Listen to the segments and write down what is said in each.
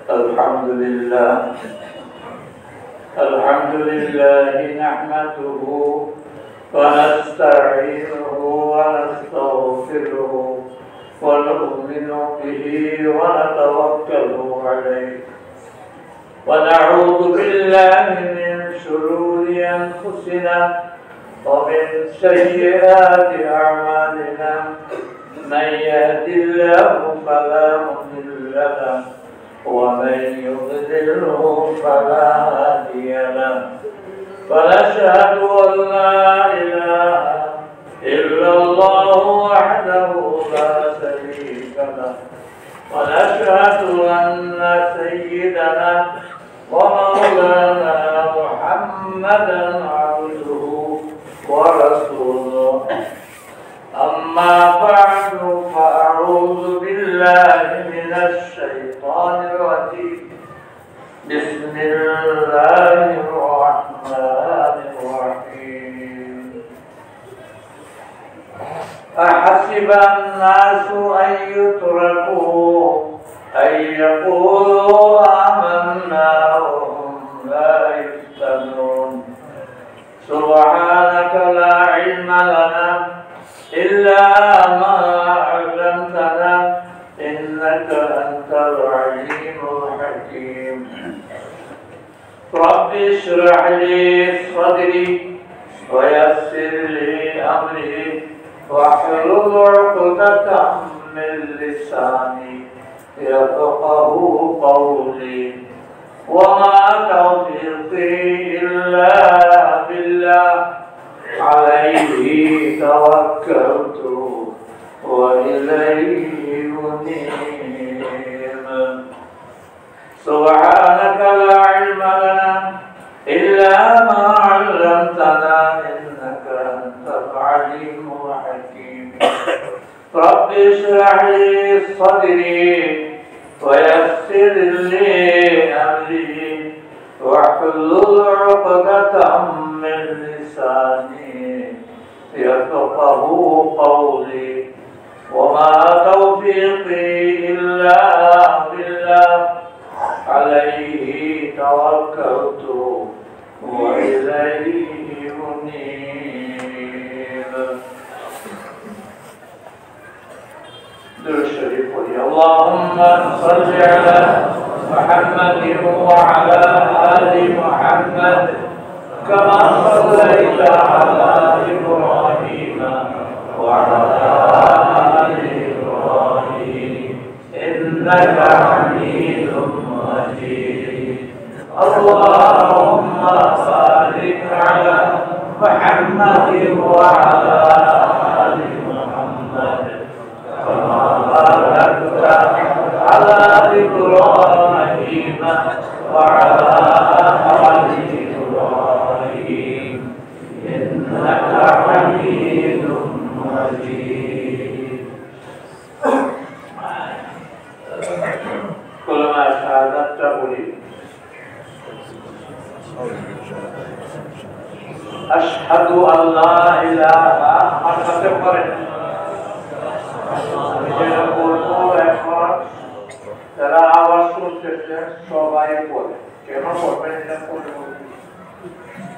الحمد لله نحمده ونستعينه ونستغفره ونؤمن به ونتوكل عليه ونعوذ بالله من شرور أنفسنا ومن سيئات أعمالنا من يهد الله فلا مضل له ومن يضلله فلا هادي له ونشهد أن لا إله إلا الله وحده لا شريك له ونشهد أن سيدنا ومولانا محمدا عبده ورسوله أما بعد فأعوذ بالله من الشيطان الرجيم بسم الله الرحمن الرحيم أحسب الناس أن يتركوا أن يقولوا آمنا وهم لا يفتنون سبحانك لا علم لنا إلا ما علمتنا إنك أنت العليم الحكيم رب اشرح لي صدري ويسر لي أمري واحلل عقدة من لساني يفقهوا قولي وما توفيقي إلا بالله عليه توكلت وإليه أنيب سبحانك لا علم لنا إلا ما علمتنا إنك أنت العليم الحكيم رب اشرح لي صدري ويسر لي أمري واحلل عقدة من لساني يفقهوا قولي وما توفيقي إلا بالله عليه توكلت وإليه أنيب اللهم صل على محمد وعلى آل محمد كما صليت على إبراهيم وعلى آل إبراهيم إنك حميد مجيد اللهم بارك على محمد وعلى آل محمد كما باركت على إبراهيم وعلى آل إبراهيم إنك حميد مجيد كل ما شهادت قولي أشهد أن لا إله إلا الله যারা আওয়াজ শুনতেছে সবাই পড়ে কেন পড়বেন এটা পড়ে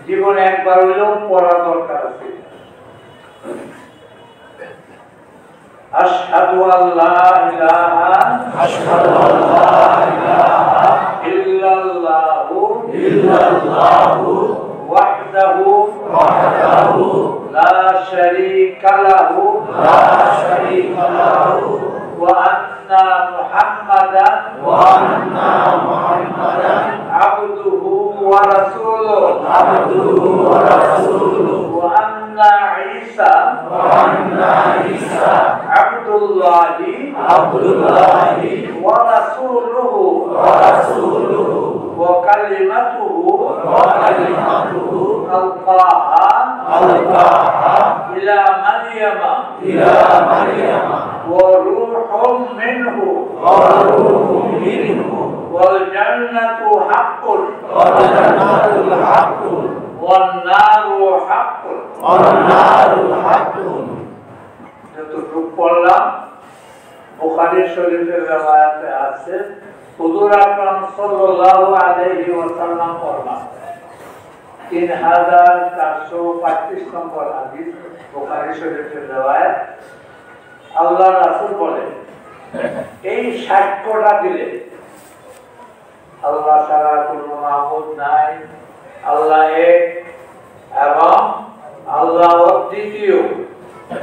জীবনে একবার হইলেও পড়া দরকার আছে আশহাদু আল্লা ইলাহা ইল্লাল্লাহু ওয়াহদাহু লা শারীকা লাহু وأن محمدا عبده ورسوله وأن عيسى عبد الله ورسوله وكلمته ألقاها إلى مريم وروح منه والجنة حق والنار حق যতটুকু পড়লাম বুখারী শরীফের রওয়ায়াতে আছে হুজুর আকরাম সাল্লাল্লাহু আলাইহি ওয়াসাল্লাম ফরমান 3425 নম্বর হাদিস বুখারী শরীফের রওয়ায়াত আল্লাহ রাসূল বলেন এই সাক্ষ্যটা দিলে আল্লাহ ছাড়া কোনো মাবুদ নাই, আল্লাহ এক এবং আল্লাহ অদ্বিতীয়,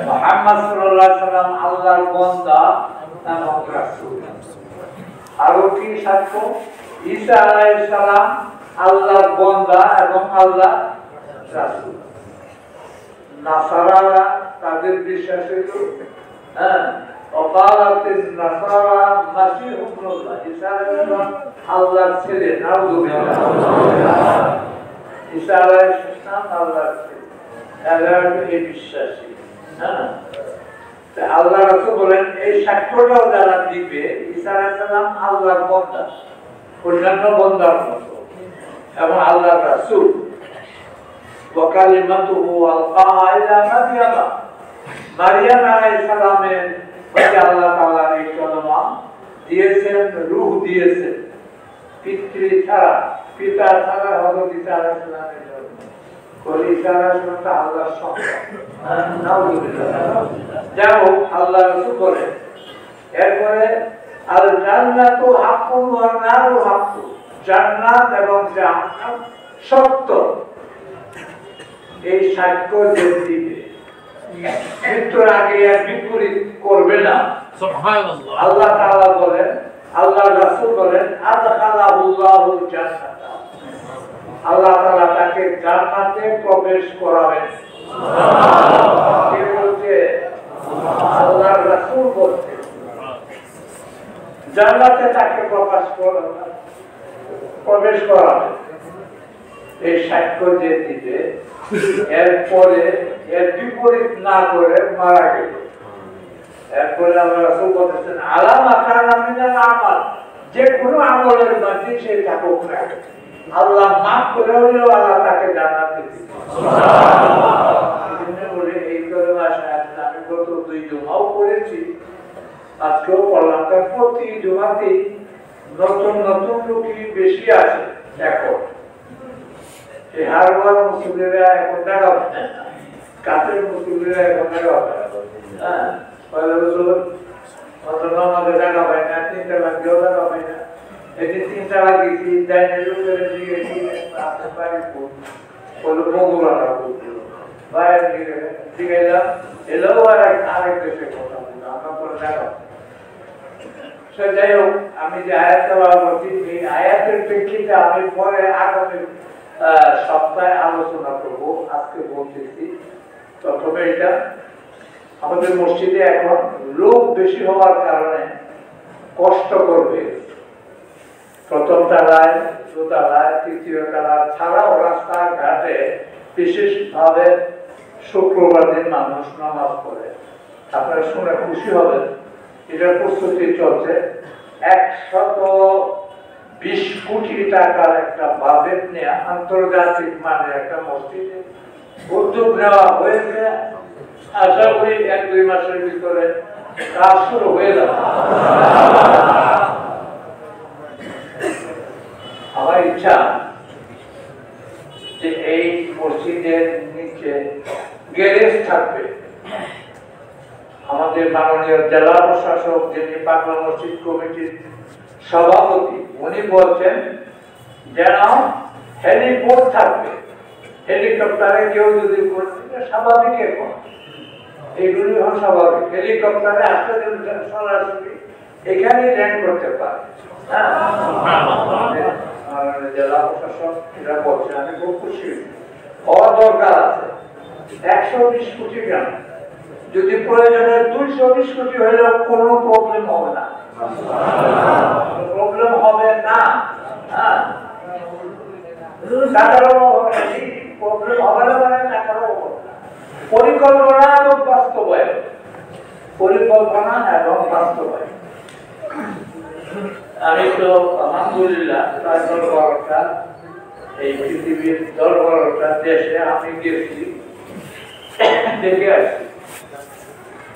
মুহাম্মদ সাল্লাল্লাহু আলাইহি সাল্লাম আল্লাহর বান্দা এবং রাসূল। আরো কি সাক্ষ্য? ঈসা আলাইহিস সালাম আল্লাহর বান্দা এবং আল্লাহ রাসূল। নাসারারা তাদের বিশ্বাস ছিল ওকালাতিন নাসারা মাসিহ ইবনুল্লাহ, ঈসা আলাইহিস সালাম আল্লাহর ছেলে, নাউযুবিল্লাহ। ঈসা আলাইহিস সালাম আল্লাহর ছেলে, এরা এই বিশ্বাসী। আল্লাহ রাসূল বলেন এই সাক্ষ্যটাও যারা দিবে ঈসা আলাইহিস সালাম আল্লাহর বান্দা, অন্যান্য বান্দার মতো এবং আল্লাহর রাসূল। ওয়া কালিমাতুহু আলকাহা ইলা মারইয়াম, মারইয়াম আলাইহিস সালামের প্রতি আল্লাহ তাআলা এই কালেমা দিয়েছেন, রূহ দিয়েছেন, পিতৃ ছাড়া, পিতা ছাড়া হযরত ঈসা আলাইহিস সালামের জন্ম। ঈসা আলাইহিস সালাম আল্লাহর সন্তান, নাউযুবিল্লাহ। যাও আল্লাহ রাসূল বলেন এরপরে আল জান্নাতু হাক্কুন ওয়ান নারু হাক্কুন, জান্নাত এবং জাহান্নাম সত্য। এই সাক্ষ্য যে দিবে মৃত্যুর আগে আর বিপরীত করবে না। সুবহানাল্লাহ। আল্লাহ তাআলা বলেন, আল্লাহ রাসূল বলেন আদখালাহুল্লাহুল জান্নাত, আল্লাহ তাআলা তাকে জান্নাতে প্রবেশ করাবেন। সুবহানাল্লাহ। কে বলছে? আল্লাহ রাসূল বলছে জান্নাতে তাকে প্রবেশ করাবেন। এই সাক্ষ্য যে দিবে এরপরে এর বিপরীত না করে মারা গেল, এরপরে আল্লাহ রাসূল বলেছেন আলামা কানা মিনাল আমাল, যে কোনো আমলের মধ্যে সে থাকুক না, আল্লাহ মাফ করে হলেও আল্লাহ তাকে জান্নাতে দিবেন। সুবহানাল্লাহ। বলে এই কালেমা শাহাদাত আমি গত 2 জুমাও পড়েছি, আজকেও পড়লাম। তার প্রতি জুমাতে নতুন নতুন লোকই বেশি আছে। এখন এই হারবার মুসলিমরা এখন দেখা পায় না, কাছের মুসলিমরা এখন দেখা পায় না। পয়লা বছর আমাদের দেখা পায় না, 3 টাকা কেউ দেখা পায় না। এদিন 3 টাকা গেছি ডাইনের উপরে দিয়ে আপনার বাড়ি বললো বগুড়াটা বলছিল বাইরে দিকে এলাম, এলেও আর আরেক দেশে কথা বললো, আমরা পরে দেখা। যাই হোক, আমি যে আয়াতটা বলছি এই আয়াতের প্রেক্ষিতে আমি পরে আগামী সপ্তাহে আলোচনা করব। আজকে বলতেছি প্রথমে এটা আমাদের মসজিদে এখন লোক বেশি হওয়ার কারণে কষ্ট করবে। প্রথম তলায়, দোতলায়, তৃতীয় তলায় ছাড়াও রাস্তাঘাটে বিশেষভাবে শুক্রবার দিন মানুষ নামাজ পড়ে। আপনারা শুনে খুশি হবেন, এটার প্রস্তুতি চলছে। 120 কোটি টাকার একটা বাজেট নিয়ে আন্তর্জাতিক মানের একটা মসজিদে উদ্যোগ নেওয়া হয়েছে। আশা করি 1-2 মাসের ভিতরে কাজ শুরু হয়ে যাবে। আমার ইচ্ছা যে এই মসজিদের নিচে গ্যারেজ থাকবে। আমাদের মাননীয় জেলা প্রশাসক যিনি পাগলা মসজিদ কমিটির সভাপতি, উনি বলছেন যেন হেলিপোর্ট থাকবে। হেলিকপ্টারে কেউ যদি স্বাভাবিক, এখন এইগুলি হল স্বাভাবিক, হেলিকপ্টারে আসতে সরাসরি এখানে ল্যান্ড করতে পারে। জেলা প্রশাসক এটা বলছে, আমি খুব খুশি। হওয়া দরকার আছে 120 কোটি গ্রাম, যদি প্রয়োজনে 220 কোটি হলেও কোনো প্রবলেম হবে না, প্রবলেম হবে না। টাকারও প্রবলেম হবে না, মানে টাকারও পরিকল্পনা এবং বাস্তবায়ন, পরিকল্পনা এবং বাস্তবায়ন। আমি তো আলহামদুলিল্লাহ প্রায় 10-12টা এই পৃথিবীর 10-12টা দেশে আমি গেছি, দেখে আসছি।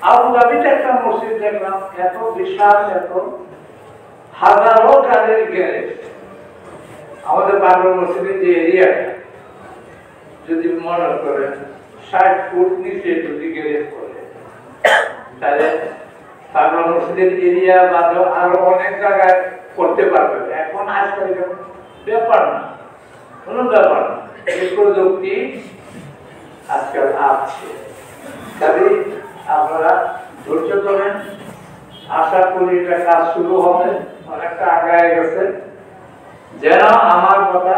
আবুধাবিতে একটা মসজিদ দেখলাম, এত বিশাল, এত হাজারো গাড়ির গ্যারেজ। আমাদের বাংলা মসজিদের যে এরিয়াটা যদি মনে করেন 60 ফুট নিচে যদি গ্যারেজ করে, তাহলে বাংলা মসজিদের এরিয়া বাদে আরো অনেক জায়গায় করতে পারবে। এখন আজকাল ব্যাপার না, কোনো ব্যাপার না, এই প্রযুক্তি আজকাল আছে। তবে আপনারা ধৈর্য ধরেন, আশা করি এটা কাজ শুরু হবে, অনেকটা আগায় গেছে। যেন আমার কথা,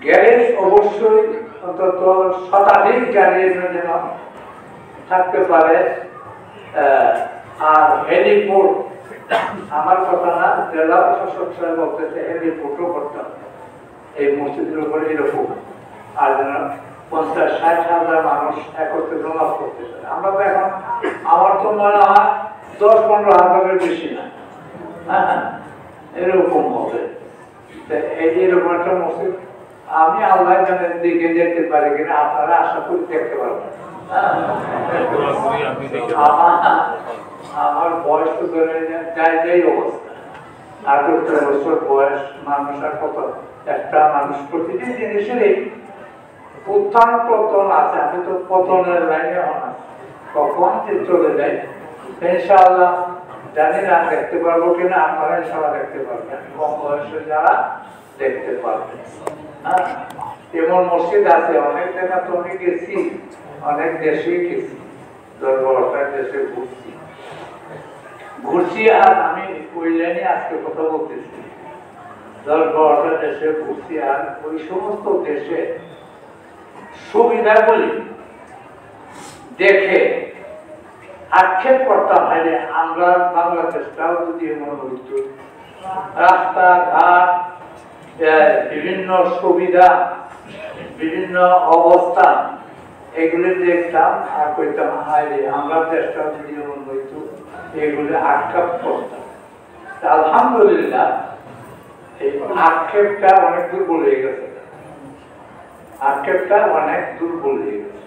গ্যারেজ অবশ্যই অন্তত শতাধিক গ্যারেজ যেন থাকতে পারে। আর হেলিপোর্ট, আমার কথা না, জেলা প্রশাসক সাহেব বলতেছে হেলিপোর্টও করতে হবে এই মসজিদের উপরে এরকম। আর যেন 50-60 হাজার মানুষ একত্রে জমা করতে পারে। আমরা তো এখন, আমার তো মনে হয় 10-15 হাজারের বেশি না, হ্যাঁ এরকম হবে। এই এরকম একটা মসজিদ আমি আল্লাহ জানেন দিকে যেতে পারি কিনা, আপনারা আশা করি দেখতে পারবেন। আমার বয়স তো ধরে যাই অবস্থা, 78 বছর বয়স। মানুষ আর কত, একটা মানুষ প্রতিটি জিনিসেরই উত্থান পতন আছে। আমি তো পতনের লাইনে আছি, কখন যে চলে যাই ইনশাআল্লাহ জানি না, দেখতে পারবো কিনা। আপনারা ইনশাআল্লাহ দেখতে পারবেন, কম বয়সে যারা দেখতে পারবেন। হ্যাঁ, এমন মসজিদ আছে অনেক জায়গা তো আমি গেছি, অনেক দেশে গেছি, 10-12টা দেশে ঘুরছি। আর আমি ওই লাইনে আজকে কথা বলতেছি, 10-12টা দেশে ঘুরছি। আর ওই সমস্ত দেশে সুবিধাগুলি দেখে আক্ষেপ করতাম, হলে আমরা বাংলাদেশটাও যদি এমন হইত, রাস্তাঘাট, বিভিন্ন সুবিধা, বিভিন্ন অবস্থা, এগুলি দেখতাম আর কইতাম হায়রে আমরা দেশটাও যদি এমন হইত, এগুলি আক্ষেপ করতাম। আলহামদুলিল্লাহ এই আক্ষেপটা অনেক দুর্বল হয়ে গেছে, আক্ষেপটা অনেক দুর্বল হয়ে গেছে।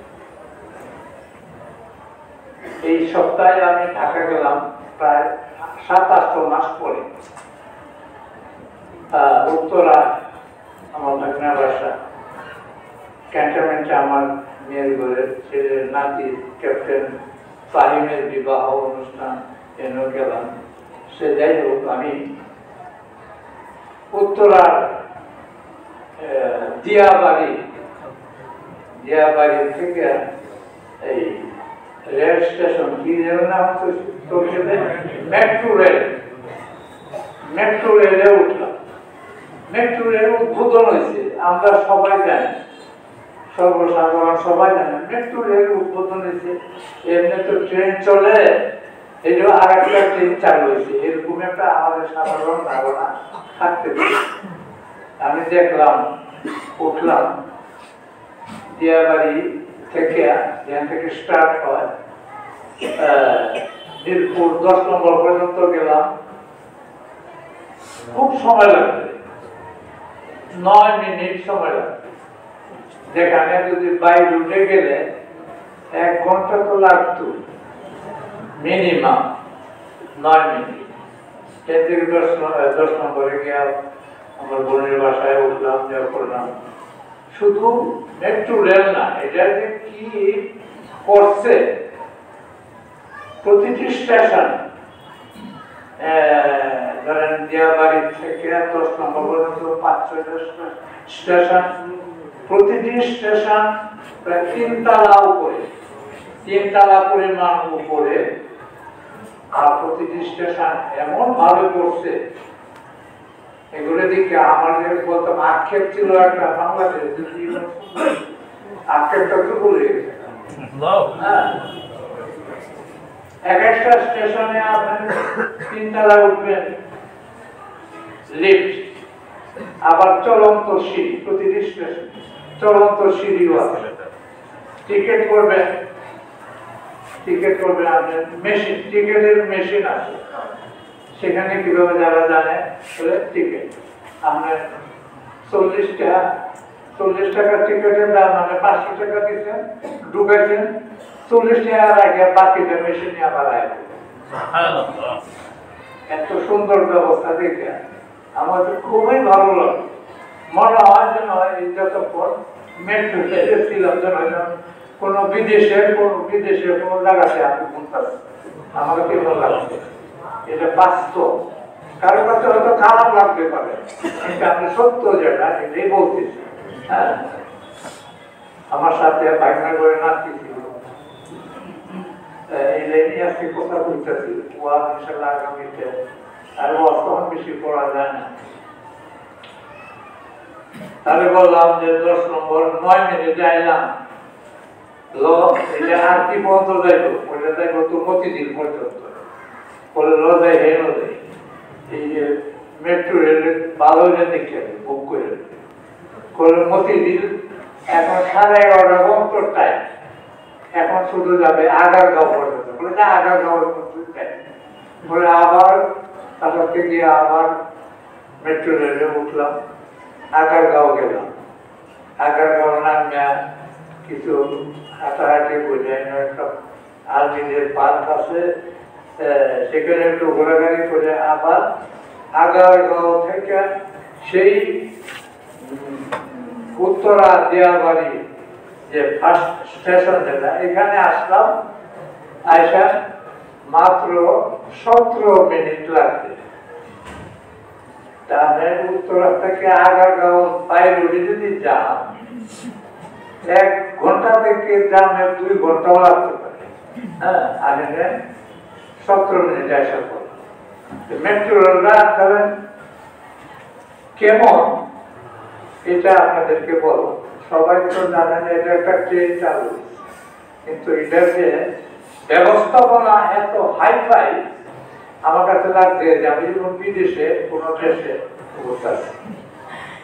এই সপ্তাহে আমি ঢাকা গেলাম, প্রায় 7-8 মাস পরে। উত্তরা আমার ভাগনা বাসা, ক্যান্টনমেন্টে আমার মেয়ের ঘরের ছেলের নাতি ক্যাপ্টেন ফাহিমের বিবাহ অনুষ্ঠান এনেও গেলাম। সে যাই হোক, আমি উত্তরার দিয়াবাড়ি থেকে এই রেল স্টেশন, কি যেন নাম, মেট্রো রেলে উঠলাম। মেট্রো রেল উদ্বোধন হয়েছে, আমরা সবাই জানি, সর্বসাধারণ সবাই জানে মেট্রো রেল উদ্বোধন হয়েছে। এমনি তো ট্রেন চলে, এই যে আর একটা ট্রেন চালু হয়েছে, এরকম একটা আমাদের সাধারণ ধারণা থাকতে পারে। আমি দেখলাম, উঠলাম, দিয়াবাড়ি থেকে, যেখান থেকে স্টার্ট হয়, মিরপুর 10 নম্বর পর্যন্ত গেলাম। খুব সময় লাগবে, 9 মিনিট সময় লাগবে, যেখানে যদি বাইরে উঠে গেলে 1 ঘন্টা তো লাগতো মিনিমাম। 9 মিনিট। এর থেকে 10 নম্বরে গিয়ে আমার বোনের বাসায় উঠলাম, যা করলাম। শুধু মেট্রো রেল না, এটা যে কি করছে, প্রতিটি স্টেশন, ধরেন দিয়াবাড়ি থেকে 10 নম্বর পর্যন্ত 5-6টা স্টেশন, প্রতিটি স্টেশন প্রায় 3 তলা উপরে, 3 তলা পরিমাণ উপরে। আর প্রতিটি স্টেশন এমন ভাবে করছে, এগুলো দিকে আমাদের বলতাম আক্ষেপ ছিল একটা, বাংলাদেশ আক্ষেপটা তো ভুলে গেছে। এক একটা স্টেশনে আপনার 3 তলা উঠবেন, লিফট, আবার চলন্ত সিঁড়ি, প্রতিটি স্টেশন চলন্ত সিঁড়িও আছে। টিকিট করবেন আপনার মেশিন, টিকিটের মেশিন আছে, সেখানে কিভাবে যারা জানে টিকিট আপনার 40 টাকা টিকিটের দাম, মানে 500 টাকা দিচ্ছেন, ঢুকেছেন, 40 টাকা রাখে বাকিটা মেশিনে আবার আয়। এত সুন্দর ব্যবস্থা দেখে আমার তো খুবই ভালো লাগে। মনে হয় যেন যতক্ষণ মেট্রো ছিলাম যেন কোনো বিদেশের কোনো জায়গাতে আমি ঘুরতেছি। আমার কেমন লাগছে এটা বাস্তব। কারো কাছে হয়তো খারাপ লাগতে পারে, কিন্তু আমি সত্য যেটা এটাই বলতেছি। হ্যাঁ, আমার সাথে বাইনা করে নাচি ছিল, এই লাইনে আজকে কথা বলতেছি। ওয়া ইনশাআল্লাহ আগামীতে আর তখন বেশি পড়া যায় না। তাহলে বললাম যে 10 নম্বর 9 মিনিটে আইলাম। এটা আর কি পর্যন্ত যাইব? ওইটা যাইব তো মতিঝিল পর্যন্ত। বলে যাই হেন যাই, এই যে মেট্রো রেল ভালো দেখে বুক করে মতিঝিল এখন 11:30 বন্ধর টাইম। এখন শুধু যাবে আগারগাঁও পর্যন্ত। বলে না আগারগাঁওয়ের বলে আবার তারপর থেকে আবার মেট্রো রেলে উঠলাম, আগারগাঁও গেলাম। আগারগাঁও নামিয়া কিছু হাঁটাহাঁটি করে একটা আর্মিদের পার্ক আছে, সেখানে একটু ঘোরাঘুরি করে আবার আগারগাঁও থেকে সেই উত্তরা দেয়াবাড়ি যে ফার্স্ট স্টেশন যেটা, এখানে আসলাম। আইসা মাত্র 17 মিনিট লাগবে। তাহলে উত্তরা থেকে আগারগাঁও বাইরে যদি যান 1 ঘন্টা থেকে জামে 2 ঘন্টাও লাগতে পারে। হ্যাঁ, আর 17 মিনিট আসা পর মেট্রো রেলটা ধরেন কেমন এটা আপনাদেরকে বলবো। সবাই তো জানেন এটা একটা ট্রেন চালু, কিন্তু এটার যে ব্যবস্থাপনা এত হাইফাই আমার কাছে লাগছে যে আমি যখন বিদেশে কোন দেশে বসে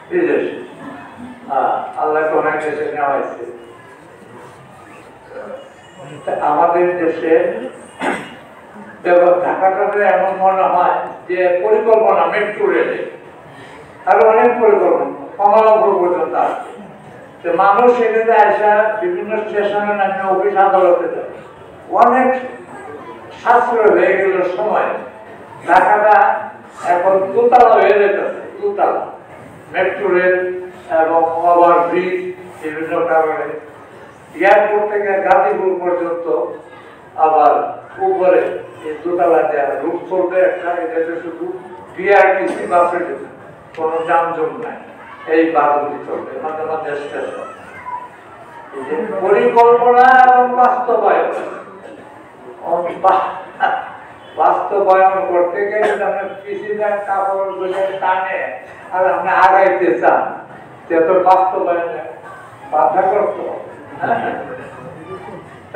বিদেশে আল্লাহ অনেক দেশে নেওয়া হয়েছে। আমাদের দেশে ঢাকাটাতে এমন মনে হয় যে পরিকল্পনা মেট্রো রেলে আরো অনেক পরিকল্পনা কমলাপুর পর্যন্ত আসছে। মানুষ এখানে আসা বিভিন্ন স্টেশনে নামে অফিস আদালতে যায়, অনেক সাশ্রয় হয়ে গেল সময়। ঢাকাটা এখন দোতলা হয়ে যেতেছে, দোতলা মেট্রো রেল এবং ওভার ব্রিজ বিভিন্ন কারণে। এয়ারপোর্ট থেকে গাজীপুর পর্যন্ত আবার উপরে এই দোতলা দেওয়া রুট চলবে একটা। এটাতে শুধু বিআরটিসি বাসের জন্য কোনো যানজট নাই, এই বাসগুলি চলবে মাঝে মাঝে স্টেশন। পরিকল্পনা এবং বাস্তবায়ন করতে গেলে পিছিয়ে কাপড় টানে আর আপনি আগাইতে চান, তো বাস্তবায়নে বাধা করত।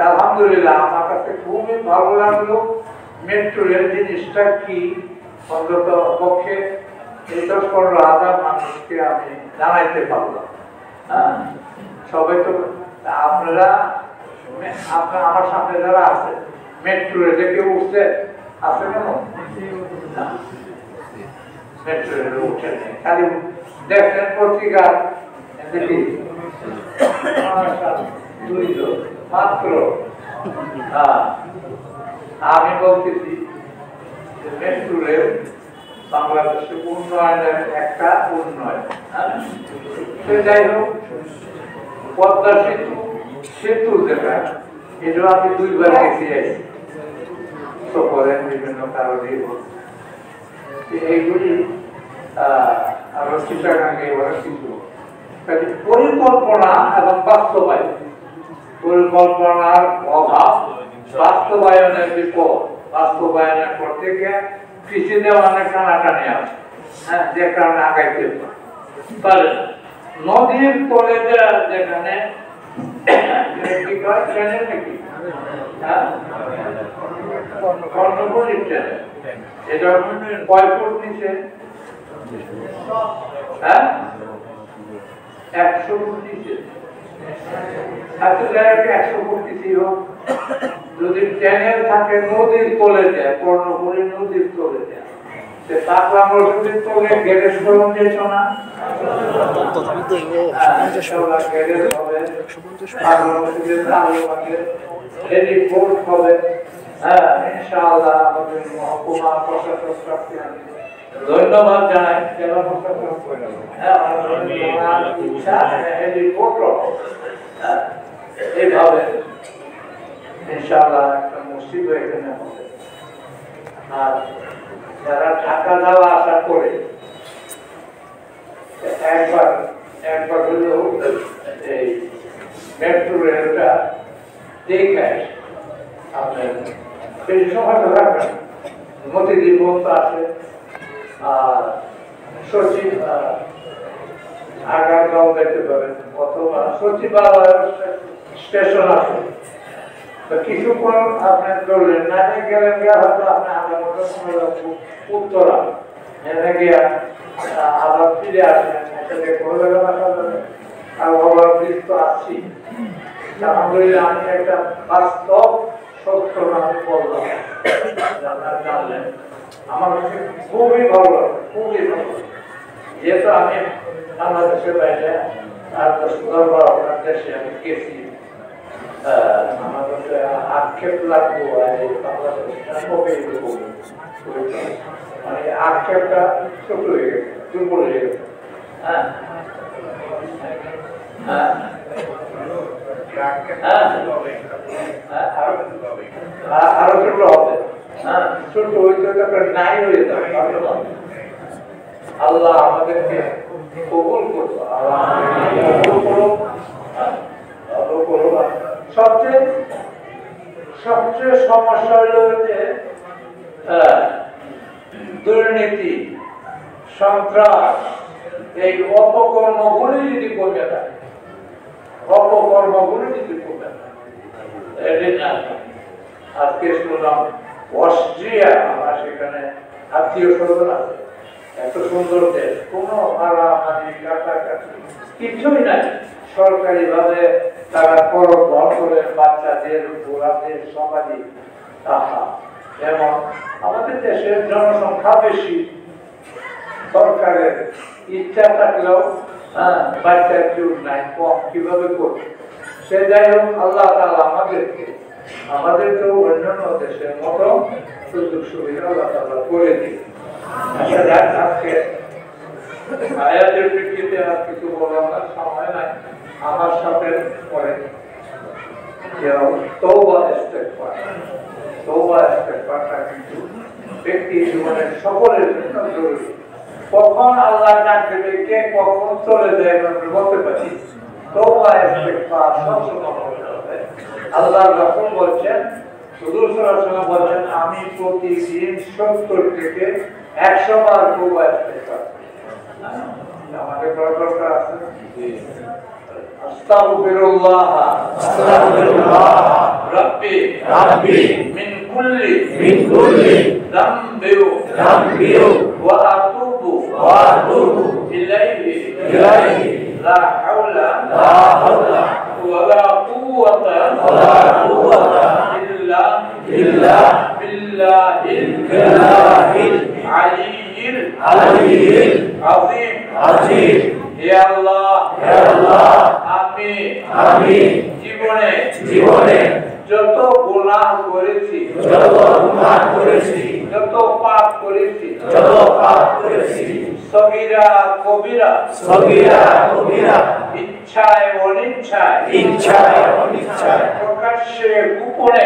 আলহামদুলিল্লাহ আমার কাছে খুবই ভালো লাগলো। মেট্রো রেল জিনিসটা কি, অন্তত পক্ষে এই 10-15 হাজার মানুষকে আমি জানাইতে পারলাম। হ্যাঁ, সবাই তো আপনারা আমার সামনে যারা আছে মেট্রো রেলে কেউ উঠছে আছে কেন? মেট্রো রেলে উঠে খালি দেখছেন পত্রিকা দেখি মাত্র। আমি বলতেছি মেট্রো রেল বাংলাদেশের উন্নয়নের একটা উন্নয়ন। যাই হোক, পদ্মা সেতু যেটা, এটা আমি 2বার গেছি সফরের বিভিন্ন কারণে। এইগুলি আরো চিটাগাঙ্গে ওরা কিছু পরিকল্পনা এবং বাস্তবায়ন, পরিকল্পনার অভাব, বাস্তবায়নের বিপদ। বাস্তবায়নের করতে গিয়ে পিছিয়ে দেওয়া অনেক টানাটানি আছে, হ্যাঁ, যে কারণে আগাইতে পারে। নদীর তলে যেখানে কি কয় ট্রেনের নাকি কর্ণফুলী ট্রেন, এটা কয় ফুট নিচে? হ্যাঁ, 100 ফুট নিচে। 100 ফুট নিচে হোক, যদি ট্রেনে থাকে নদীর তলে যায়, কর্ণফুলী নদীর তলে যায়, পাকলা নদীর তলে গ্যারেজ করুন যেত না, ধন্যবাদ জানাই এইভাবে ইনশাআল্লাহ একটা মসজিদ এখানে হবে। আর যারা ঢাকা যাওয়া আসা করে একবার হলেও এই মেট্রো রেলটা দেখে আপনার বেশি সময় তো রাখবেন। মতিঝিল পর্যন্ত আছে, আর সচিব আগারগাঁও দেখতে পাবেন, অথবা সচিবালয় স্টেশন আছে। কিছুক্ষণ আপনি করলেন না গেলেন হয়তো আপনি উত্তরা এনে গিয়া আবার ফিরে আসবেন, আর ওভার ব্রিজ তো আসছি। আলহামদুলিল্লাহ আমি একটা বাস্তব সত্য আমি বললাম, আপনারা জানলেন, আমার কাছে খুবই ভালো লাগে, খুবই ভালো। যেহেতু আমি বাংলাদেশের বাইরে আর 10-12 আপনার দেশে আমি গেছি, আমার কাছে আক্ষেপ লাগবো মানে আক্ষেপটা ছোট হয়ে গেছে, দুর্বল হয়ে গেছে। আরো ছোট হবে, ছোট হইতে নাই হয়ে যাবে। আল্লাহ আমাদেরকে কবুল করবো, আল্লাহ কবুল করবো। সবচেয়ে সমস্যা হলো যে দুর্নীতি, সন্ত্রাস, এই অপকর্মগুলি যদি করবে থাকে, অপকর্মগুলি যদি করবে থাকে। আজকে শুনলাম অস্ট্রিয়া, আমরা সেখানে আত্মীয় স্বজন আছে, এত সুন্দর দেশ, কোনো মারামারি কাটাকাটি কিছুই নাই, সরকারি ভাবে তারা করজ করে বাচ্চাদের, বুড়াদের সমাজে। যেমন আমাদের দেশের জনসংখ্যা বেশি, সরকারের ইচ্ছা থাকলেও বাচ্চার কেউ নাই, কম কিভাবে করবে। সে যাই হোক, আল্লাহ তাআলা আমাদেরকেও অন্যান্য দেশের মতো সুযোগ সুবিধা আল্লাহ তাআলা করে দিই। আজকে আয়াতের প্রেক্ষিতে আর কিছু বলার না, সময় নাই। আমার সাথে পরে তওবা ইস্তেগফারটা কিন্তু ব্যক্তি জীবনের সকলের জন্য জরুরি। কখন আল্লাহ ডাক দেবে, কে কখন চলে যায় আমরা বলতে পারি। তওবা ইস্তেগফার সবসময় করতে হবে। আল্লাহর রাসূল বলেন, হুজুর সাল্লাল্লাহু আলাইহি ওয়াসাল্লাম বলেন, আমি প্রতিদিন 70 থেকে 100 বার তওবা ইস্তেগফার করি। আমাদের দরকার আছে। আস্তাগফিরুল্লাহ রাব্বি মিন কুল্লি যামবি ওয়া আতুবু ইলাইহি লা হাওলা ওয়া লা কুওয়াতা ইল্লা বিল্লাহিল আলিয়্যিল আযীম। হে আল্লাহ, আমি জীবনে যত গুনাহ করেছি, যত পাপ করেছি, সগীরা কবিরা, ইচ্ছায় অনিচ্ছায়, প্রকাশ্যে গোপনে,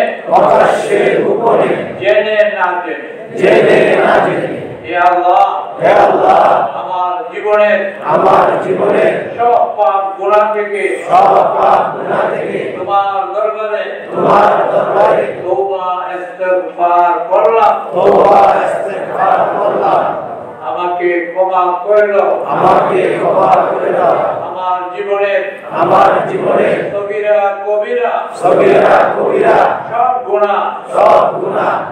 জেনে না জেনে। হে আল্লাহ, আমার জীবনের সব পাপ গুনাহ থেকে তোমার দরবারে তওবা ইস্তেগফার করলাম। আমাকে ক্ষমা করে দাও। আমার জীবনের সগীরা কবিরা সব গুনাহ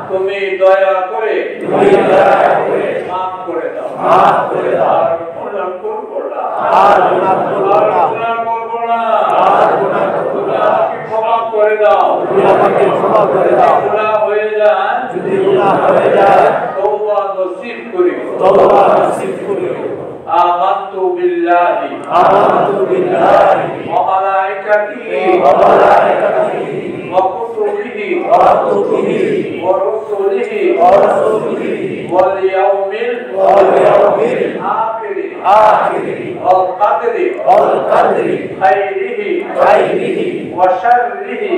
তুমি দয়া করে মাফ করে দাও। আর গুনাহ করব না। ক্ষমা করে দাও। গুনাহ হয়ে যায় তওবা নসিব করিও। আমানতু বিল্লাহি ওয়া মালাইকাতিহি ওয়া কুতুবিহি ওয়া রুসুলিহি ওয়াল ইয়াউমিল আখির ওয়াল কদরি খাইরিহি ওয়া শাররিহি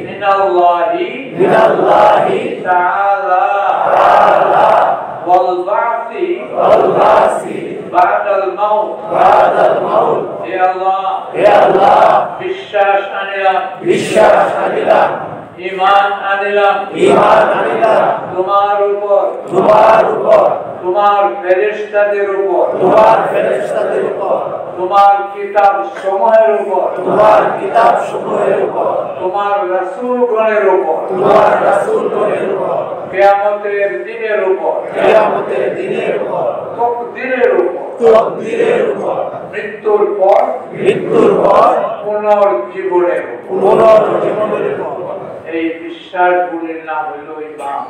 মিনাল্লাহি তাআলা ওয়াল বা'সি বা'দাল মাউত হে আল্লাহ বিশ্বাস আনিলাম ঈমান আনিলাম তোমার উপর তোমার ফেরেশতাদের উপর তোমার কিতাব সমূহের উপর তোমার রাসূলগণের উপর কিয়ামতের দিনের উপর তাকদীরের উপর মৃত্যুর পর পুনর্জীবনের উপর এই বিশ্বাসগুলির নাম হলো ঈমান।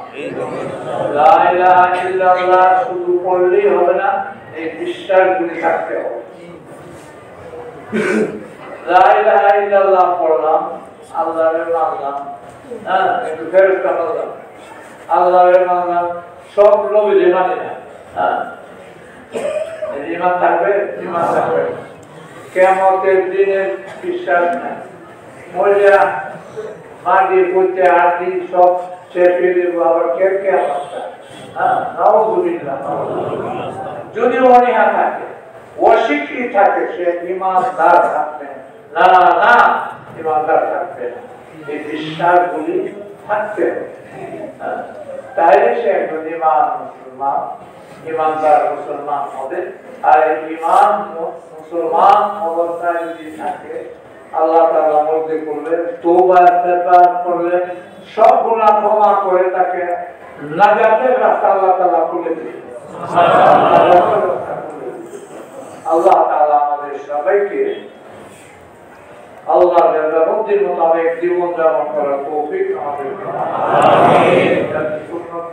লা ইলাহা ইল্লাল্লাহ শুধু পড়লেই হবে না, এই বিশ্বাসগুলি থাকতে হবে। লা ইলাহা ইল্লাল্লাহ পড়লাম, আল্লাহরে মানলাম, হ্যাঁ, কিন্তু ফেরেশতা মানলাম, আল্লাহরে মানলাম, সব নবীরে মানি না, হ্যাঁ, ঈমান থাকবে। কিয়ামতের দিনের বিশ্বাস নাই, মরিয়া মাটি পড়তে আটি সব শেষ হয়ে দেবো, আবার কে অবস্থা, হ্যাঁ, নাউযুবিল্লাহ। যদি অনীহা থাকে, অস্বীকৃতি থাকে, সে ঈমানদার থাকবে না, ঈমানদার থাকবে না। এই বিশ্বাসগুলি থাকতে হবে, তাহলে সে একজন ঈমানদার মুসলমান হবে। আর ঈমান মুসলমান অবস্থায় যদি থাকে, আল্লাহ তাআলা মর্জি করলেন, তওবা ইস্তেগফার করলেন, সব গুনাহ ক্ষমা করে তাকে নাজাতের রাস্তা আল্লাহ তাআলা খুলে দিলেন। আল্লাহ তাআলা আমাদের সবাইকে আল্লাহর রাব্বুল মোতাবেক জীবন যাপন করার তৌফিক আমাদের দান করুন।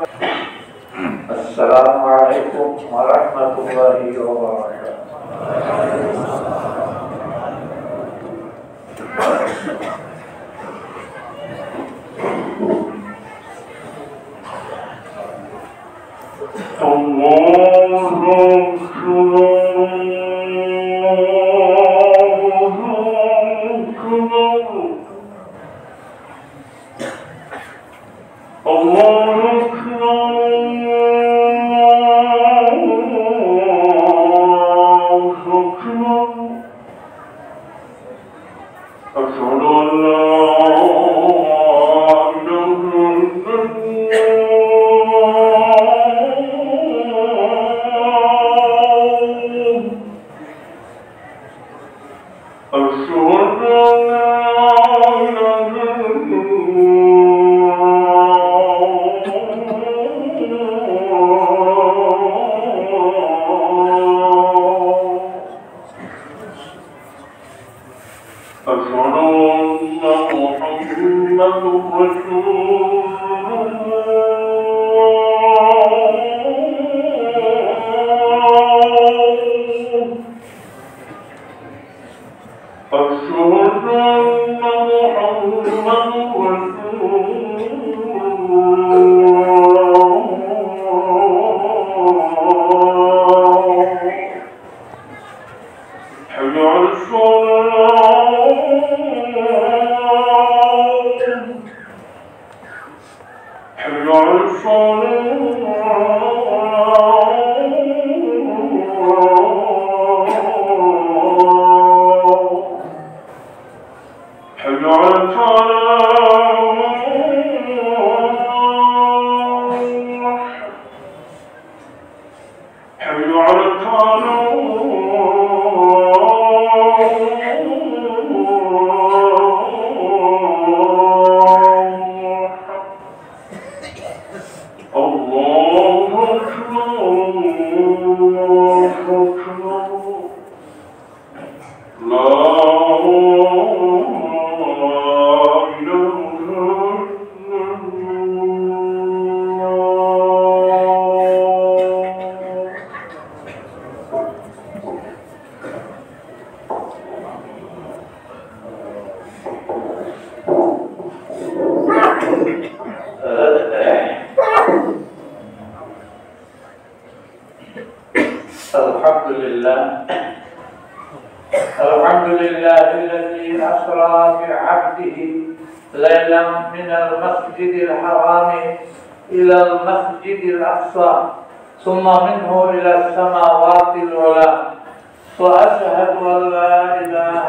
আসসালামু আলাইকুম ওয়া রাহমাতুল্লাহি ওয়া বারাকাতুহু। الحمد لله الحمد لله الذي أسرى بعبده ليلا من المسجد الحرام إلى المسجد الأقصى ثم منه إلى السماوات العلى وأشهد أن لا إله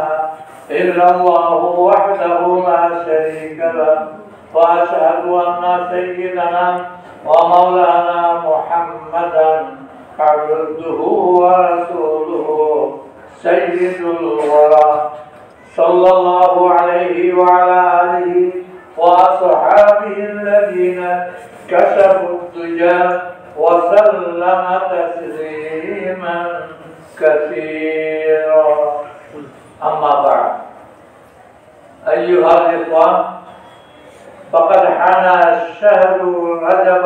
إلا الله وحده لا شريك له وأشهد أن سيدنا ومولانا محمدا عبده ورسوله سيد الورى صلى الله عليه وعلى آله وأصحابه الذين كشفوا الدجى وسلم تسليما كثيرا أما بعد أيها الإخوان فقد حان الشهر رجب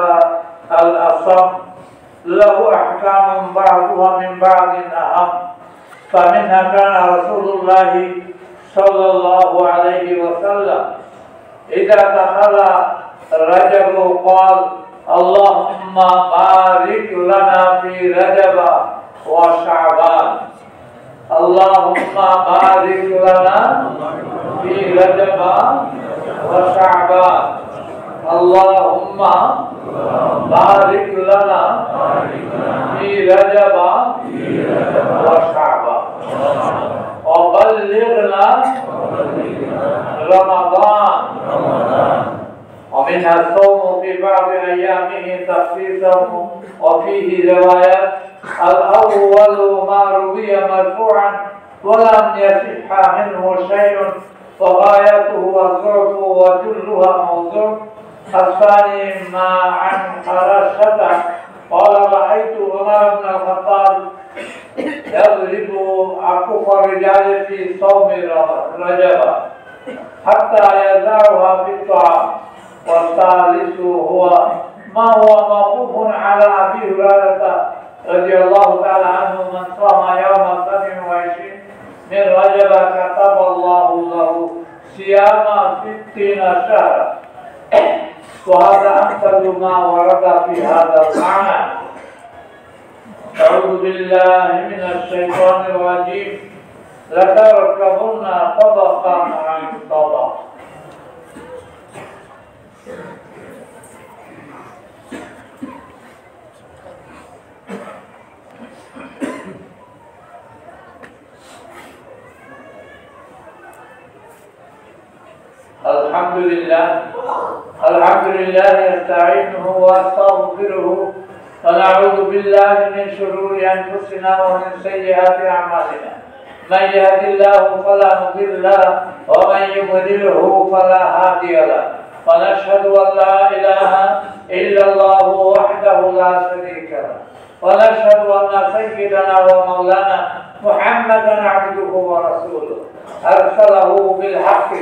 الأصم له أحكام بعضها من بعض أهم فمنها كان رسول الله صلى الله عليه وسلم إذا دخل رجب قال اللهم بارك لنا في رجب وشعبان اللهم بارك لنا في رجب وشعبان اللهم بارك لنا في رجب وشعبان وبلغنا رمضان ومنها الصوم في بعض أيامه تخصيصا وفيه روايات الأول ما روي مرفوعا ولم يصح منه شيء وغايته الضعف وجلها موضوع الثاني ما عن حرشة قال رأيت عمر بن الخطاب يضرب أكف الرجال في صوم رجب حتى يدعها في الطعام والثالث هو ما هو موقوف على أبي هريرة رضي الله تعالى عنه من صام يوم 27 من رجب كتب الله له صيام 60 شهرا وهذا أمثل ما ورد في هذا المعنى. أعوذ بالله من الشيطان الرجيم لتركبن طبقا عن طبق. الحمد لله نستعينه واستغفره ونعوذ بالله من شرور انفسنا ومن سيئات اعمالنا من يهد الله فلا مضل له ومن يضلله فلا هادي له ونشهد ان لا اله الا الله وحده لا شريك له ونشهد ان سيدنا ومولانا محمدا عبده ورسوله ارسله بالحق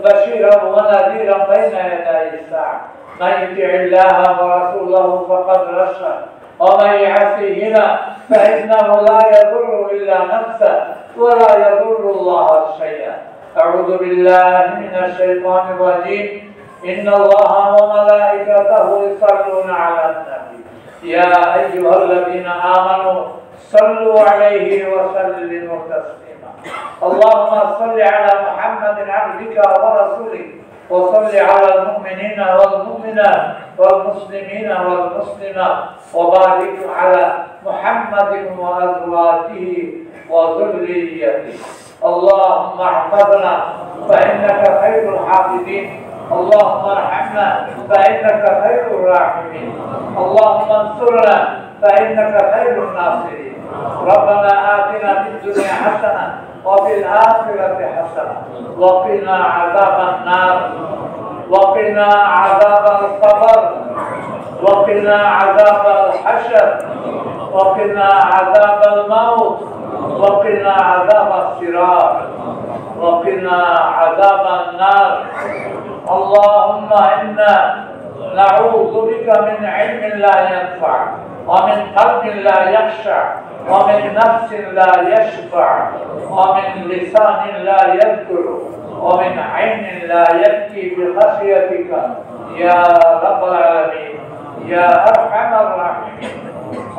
بشيرا ونذيرا بين يدي الساعه من يطع الله ورسوله فقد رشد ومن يعصيهما فانه لا يضر الا نفسه ولا يضر الله شيئا. اعوذ بالله من الشيطان الرجيم ان الله وملائكته يصلون على النبي يا ايها الذين امنوا صلوا عليه وسلموا تسليما. اللهم صل على محمد عبدك ورسولك وصل على المؤمنين والمؤمنات والمسلمين والمسلمات وبارك على محمد وأزواجه وذريته. اللهم احفظنا فإنك خير الحافظين اللهم ارحمنا فإنك خير الراحمين اللهم انصرنا فإنك خير الناصرين. ربنا آتنا في الدنيا حسنة وفي الآخرة حسنة وقنا عذاب النار وقنا عذاب القبر وقنا عذاب الحشر وقنا عذاب الموت وقنا عذاب الصراط وقنا عذاب النار. اللهم إنا نعوذ بك من علم لا ينفع ومن قلب لا يخشع ومن نفس لا يشبع ومن لسان لا يذكر ومن عين لا يبكي بخشيتك يا رب العالمين يا أرحم الراحمين.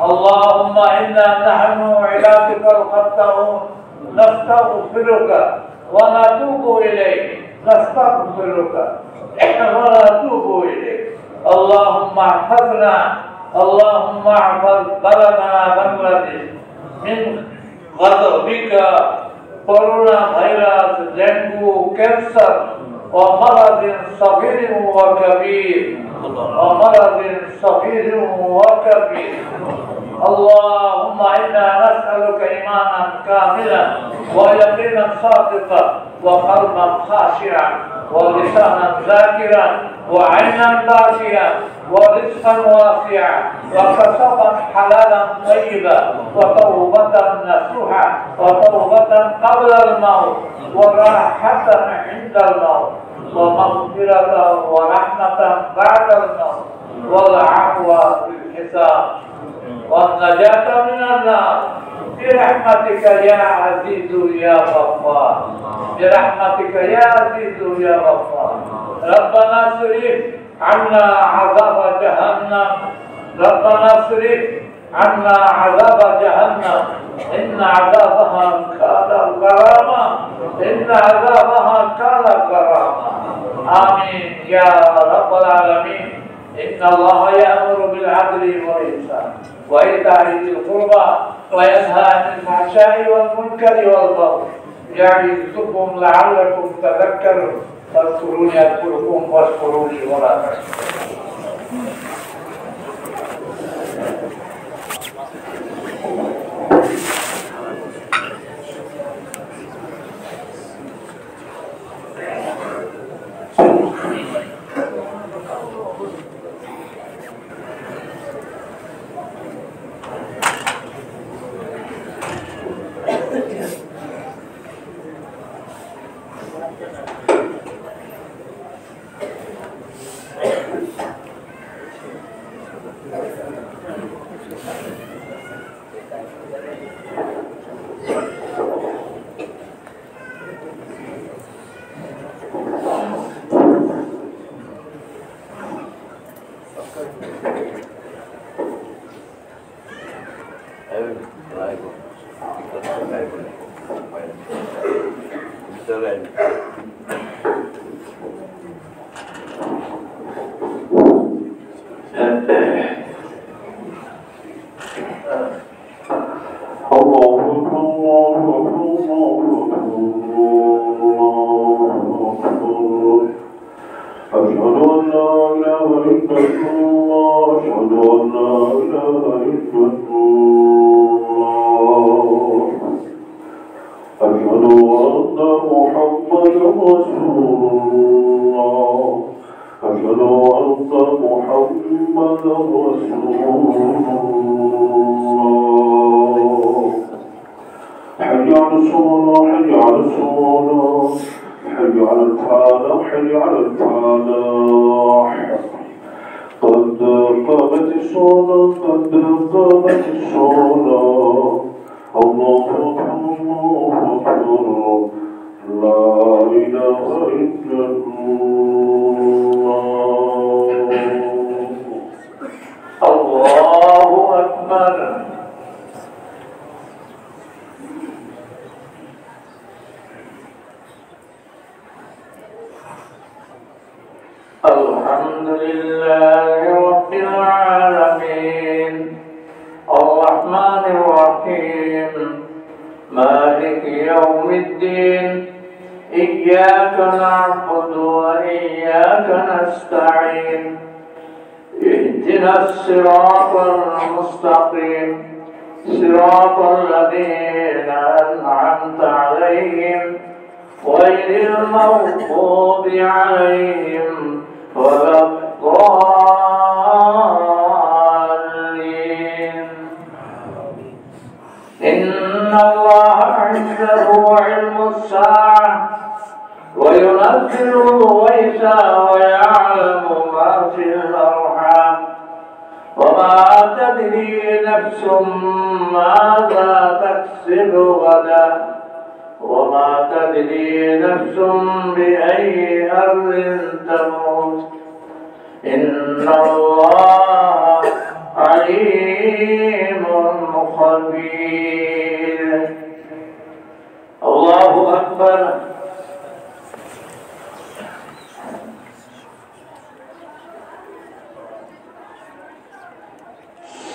اللهم إنا نحن عبادك الخطاؤون نستغفرك ونتوب إليك نستغفرك ونتوب إليك. اللهم احفظنا، اللهم احفظ بلدنا بنغلاديش من غضبك، كورونا فيروس، دينغو، كانسر ومرض صغير وكبير ومرض صغير وكبير. اللهم إنا نسألك إيمانا كاملا ويقينا صادقا وقلبا خاشعا ولسانا ذاكرا وعينا باكيا ورزقا واسعا وكسبا حلالا طيبا وتوبة نصوحا وتوبة قبل الموت وراحة عند الموت ومغفرة ورحمة بعد الموت والعفو في الحساب والنجاة من النار برحمتك يا عزيز يا غفار، برحمتك يا عزيز يا غفار. ربنا اصرف عنا عذاب جهنم، ربنا اصرف عنا عذاب جهنم إن عذابها كان غراما، إن عذابها كان غراما. آمين يا رب العالمين. إن الله يأمر بالعدل والإحسان وإيتاء ذي القربى وينهى عن الفحشاء والمنكر والبغي يعظكم لعلكم تذكرون. فاذكروني أذكركم واشكروني ولا تكفرون. الحمد لله رب العالمين الرحمن الرحيم مالك يوم الدين إياك نعبد وإياك نستعين اهدنا الصراط المستقيم صراط الذين أنعمت عليهم غير المغضوب عليهم ولا الضالين. إن الله عنده علم الساعة وينزل الغيث ويعلم ما في الأرحام وما تدري نفس ماذا تكسب غدا وما تدري نفس بأي أرض تموت. إن الله عليم خبير. الله أكبر.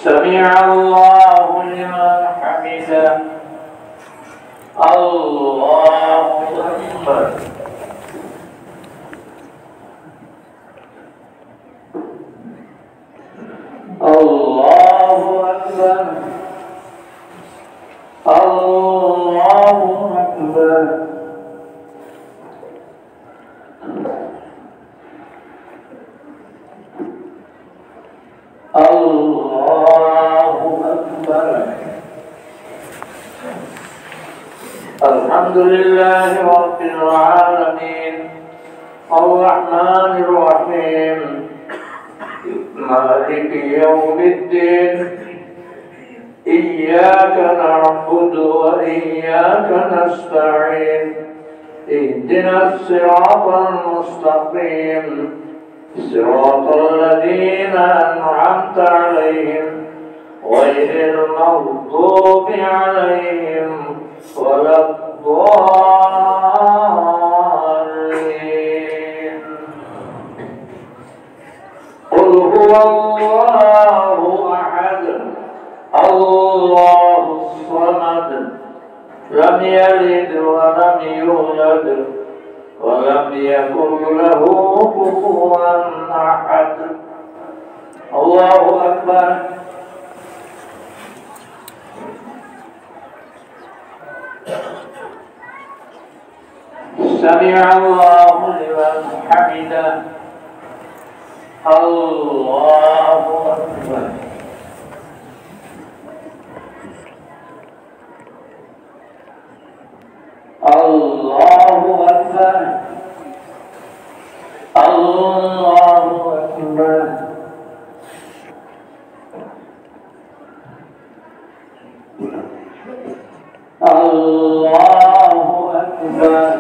سمع الله لمن حمده. الله أكبر. الله أكبر. الله أكبر. الله أكبر. الحمد لله رب العالمين الرحمن الرحيم مالك يوم الدين إياك نعبد وإياك نستعين اهدنا الصراط المستقيم صراط الذين أنعمت عليهم غير المغضوب عليهم ولا الضالين. قل هو الله أحد الله الصمد لم يلد ولم يولد ولم يكن له كفوا أحد. الله أكبر. سمع الله لمن حمده. الله أكبر. الله أكبر. الله أكبر. الله أكبر.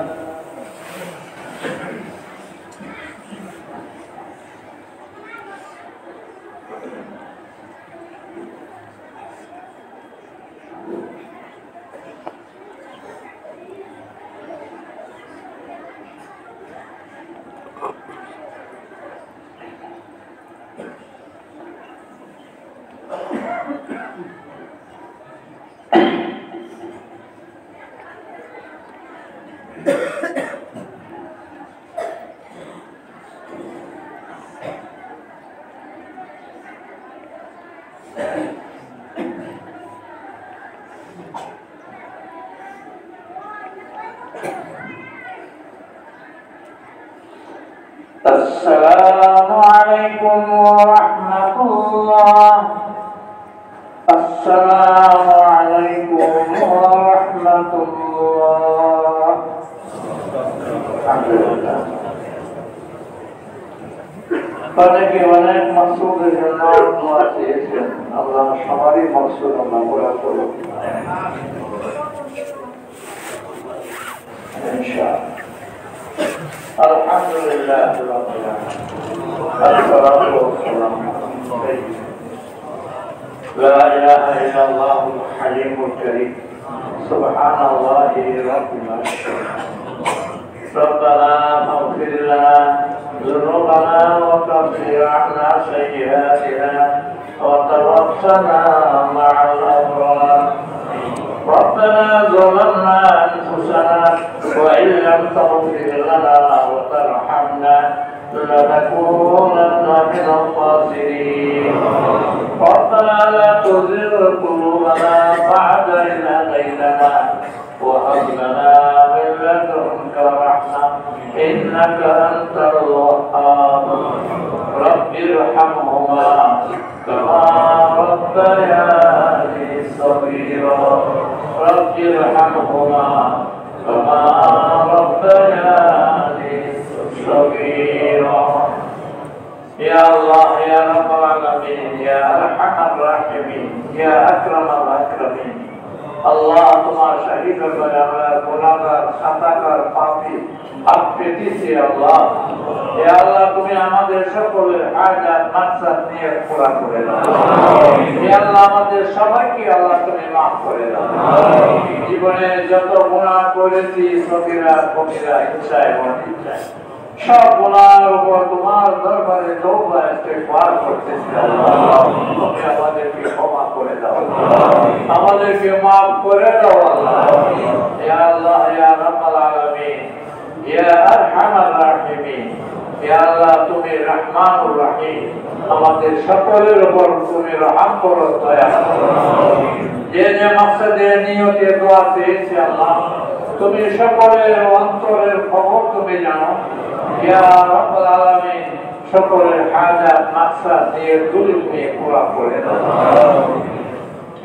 السلام عليكم ورحمة الله. السلام عليكم ورحمة الله. الحمد لله. অনেকে অনেক মাকসুদের জন্য দোয়া চেয়েছেন, আল্লাহ সবারই মাকসুদ আল্লাহ পুরা করুন ইনশাআল্লাহ। আলহামদুলিল্লাহ রাব্বিল আলামিন। আসসালাতু ওয়াসসালামু আলাইহি লা ইলাহা ইল্লাল্লাহুল হালিমুল কারীম সুবহানাল্লাহি রাব্বিল আরশিল ربنا اغفر لنا ذنوبنا وكفر عنا سيئاتنا وتوفنا مع الأبرار. ربنا ظلمنا أنفسنا وإن لم تغفر لنا وترحمنا لنكونن من الخاسرين. ربنا لا تزغ قلوبنا بعد إذ هديتنا وهب لنا من لدنك رحمة إنك أنت الوهاب. رب ارحمهما كما ربياني صغيرا. رب ارحمهما كما ربياني صغيرا. يا الله يا رب العالمين يا أرحم الراحمين يا أكرم الأكرمين. আল্লাহ তোমার শাহিদ দরবারে আমরা গুনাহগার খাতাকার পাপী হাত পেতেছি আল্লাহ। হে আল্লাহ তুমি আমাদের সকলের হাজাত মাকসাদ নিয়ে পুরা করে দাও। হে আল্লাহ আমাদের সবাইকে আল্লাহ তুমি মাফ করে দাও। জীবনে যত গুনাহ করেছি সগীরা কবিরা ইচ্ছায় অনিচ্ছায় সব গুনাহের উপর তোমার দরবারে তওবা ইস্তিগফার করতেছি আল্লাহ। তুমি আমাদেরকে ক্ষমা করে দাও, আমাদেরকে মাফ করে দাও আল্লাহ। ইয়া আল্লাহ ইয়া রাব্বাল আলামিন ইয়া আরহামার রাহিমিন, ইয়া আল্লাহ তুমি রহমানুর রহিম, আমাদের সকলের উপর তুমি রহম করো, দয়া করো। যে যে মাকসাদে নিয়তে দোয়া চেয়েছি আল্লাহ তুমি সকলের অন্তরের খবর তুমি জানো। ইয়া রাব্বাল আলামিন সকলের হাজাত মাকসাদ দিয়ে তুমি পুরা করে দাও।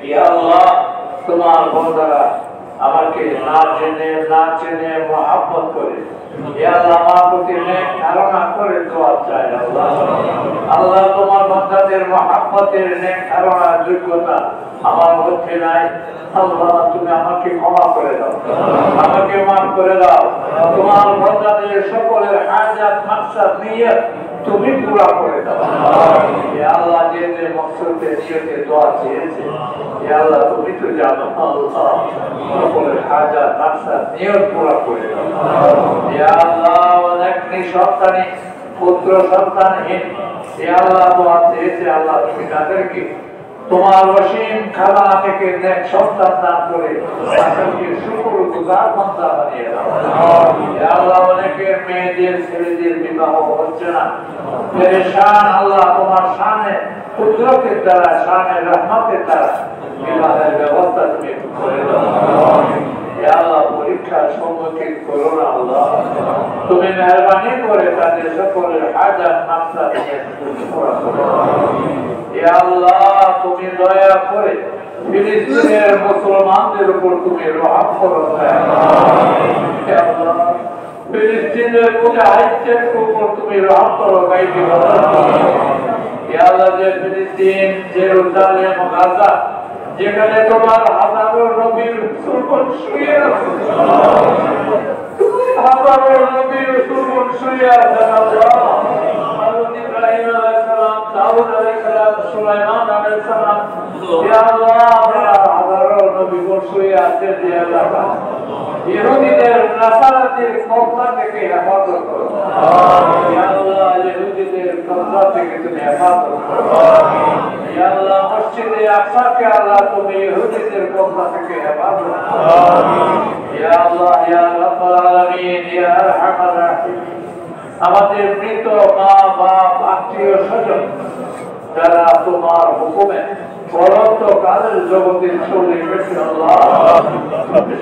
ইয়া আল্লাহ তোমার বান্দারা আমাকে না জেনে মহব্বত করে ইয়া আল্লাহ আমার প্রতি নেক ধারণা করে দোয়া চাই আল্লাহ। আল্লাহ তোমার বান্দাদের মহব্বতের নেক ধারণা যোগ্যতা আমার মধ্যে নাই আল্লাহ, তুমি আমাকে ক্ষমা করে দাও, আমাকে মাফ করে দাও। তোমার বান্দাদের সকলের হাজাত মাকসাদ নিয়ে তুমি পুরা করে দাও। ইয়া আল্লাহ যে যে মকসদে নিয়তে দোয়া চেয়েছে ইয়া আল্লাহ তুমি তো জানো আল্লাহ, সকলের হাজাত মাকসাদ নিয়ত পুরা করে দাও। ইয়া আল্লাহ অনেক নিঃসন্তানী পুত্র সন্তানহীন ইয়া আল্লাহ দোয়া চেয়েছে আল্লাহ তুমি তাদেরকে তোমার অসীম খাজানা থেকে নেক সন্তান দান করে তাদেরকে শুকরগুজার বান্দা বানিয়ে দাও। ইয়া আল্লাহ অনেকের মেয়েদের ছেলেদের বিবাহ হচ্ছে না, পেরেশান আল্লাহ তোমার শানে কুদরতের দ্বারা শানে রহমতের দ্বারা বিবাহের ব্যবস্থা তুমি করে দাও। ইয়া আল্লাহ পরীক্ষার সম্মুখীন করো না আল্লাহ, তুমি মেহরবানি করে তাদের সকলের হাজাত মাকসাদ নিয়ে পুরা করো। ইয়া আল্লাহ তুমি দয়া করে ফিলিস্তিনের মুসলমানদের উপর তুমি রহম করো। ইয়া আল্লাহ ফিলিস্তিনের মুজাহিদদের উপর তুমি রহম করো। ইয়া আল্লাহ যে ফিলিস্তিন জেরুজালেম গাজা যেখানে তোমার হাজারো নবীর রাসূলগণ শুয়ে আছে, হাজারো নবীর রাসূলগণ শুয়ে আছে আল্লাহ। হযরত ইব্রাহিম আলাইহিস সালাম, দাউদ আলাইহিস সালাম, সুলাইমান আলাইহিস সালাম ইয়া আল্লাহ হাজারো নবীগণ শুয়ে আছে। ইয়া আল্লাহ ইহুদিদের নাসারাদের কবজা থেকে হেফাজত করো। ইয়া আল্লাহ ইহুদিদের কবজা থেকে তুমি হেফাজত করো। ইয়া আল্লাহ মসজিদে আকসাকে আল্লাহ তুমি ইহুদিদের কবজা থেকে হেফাজত করো। ইয়া আল্লাহ ইয়া রাব্বাল আলামিন ইয়া আরহামার রাহিমিন আমাদের মৃত মা বাপ আত্মীয় স্বজন যারা তোমার হুকুমে বলন্ত কালের জগতে চলে গেছে আল্লাহ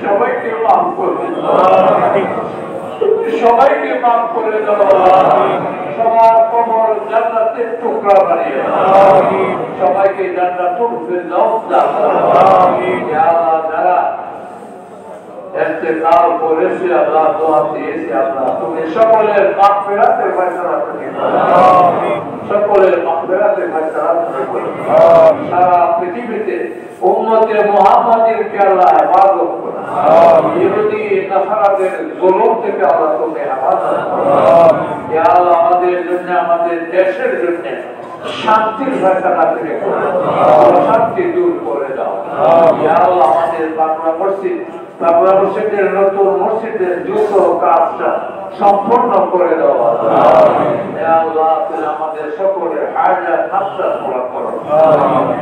সবাইকে মাফ করে দাও, সবাইকে মাফ করে দাও। সবার কবর জান্নাতের টুকরা বানিয়ে দাও, সবাইকে জান্নাতুল ফিরদাউস দাও। ইয়া আল্লাহ যারা ইন্তেকাল করেছে আল্লাহ দোয়া দিয়েছে আল্লাহ তুমি সকলের মাগফিরাতের ফয়সালা করে দাও, সকলের মাগফিরাতের ফয়সালা করে দাও। সারা পৃথিবীতে উম্মতে মুহাম্মাদীকে আল্লাহ হেফাজত করো। ইহুদি নাসারাদের জুলুম থেকে আল্লাহ তুমি হেফাজত করো। ইয়া আল্লাহ আমাদের জন্য আমাদের দেশের জন্য শান্তির ফয়সালা করে দাও, শান্তি দূর করে দাও। ইয়া আল্লাহ আমাদের বাংলা মসজিদের নতুন মসজিদের দ্রুত কাজটা সম্পূর্ণ করে দেওয়া। আল্লাহ তুমি আমাদের সকলের হাজাত মাকসাদ পুরা করো।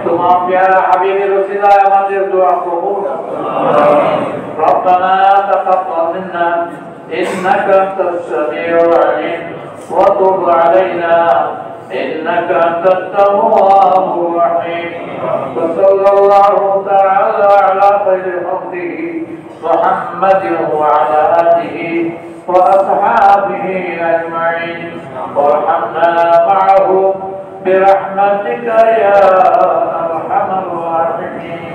তোমার প্যারা হাবিবের ওসিলায় আমাদের দোয়া কবুল করো। রব্বানা তাকাব্বাল মিন্না ইন্নাকা আনতাস সামিউল আলিম ওয়া তুব আলাইনা إنك أنت التواب الرحيم وصلى الله تعالى على خير خلقه محمد وعلى آله وأصحابه أجمعين وارحمنا معه برحمتك يا أرحم الراحمين.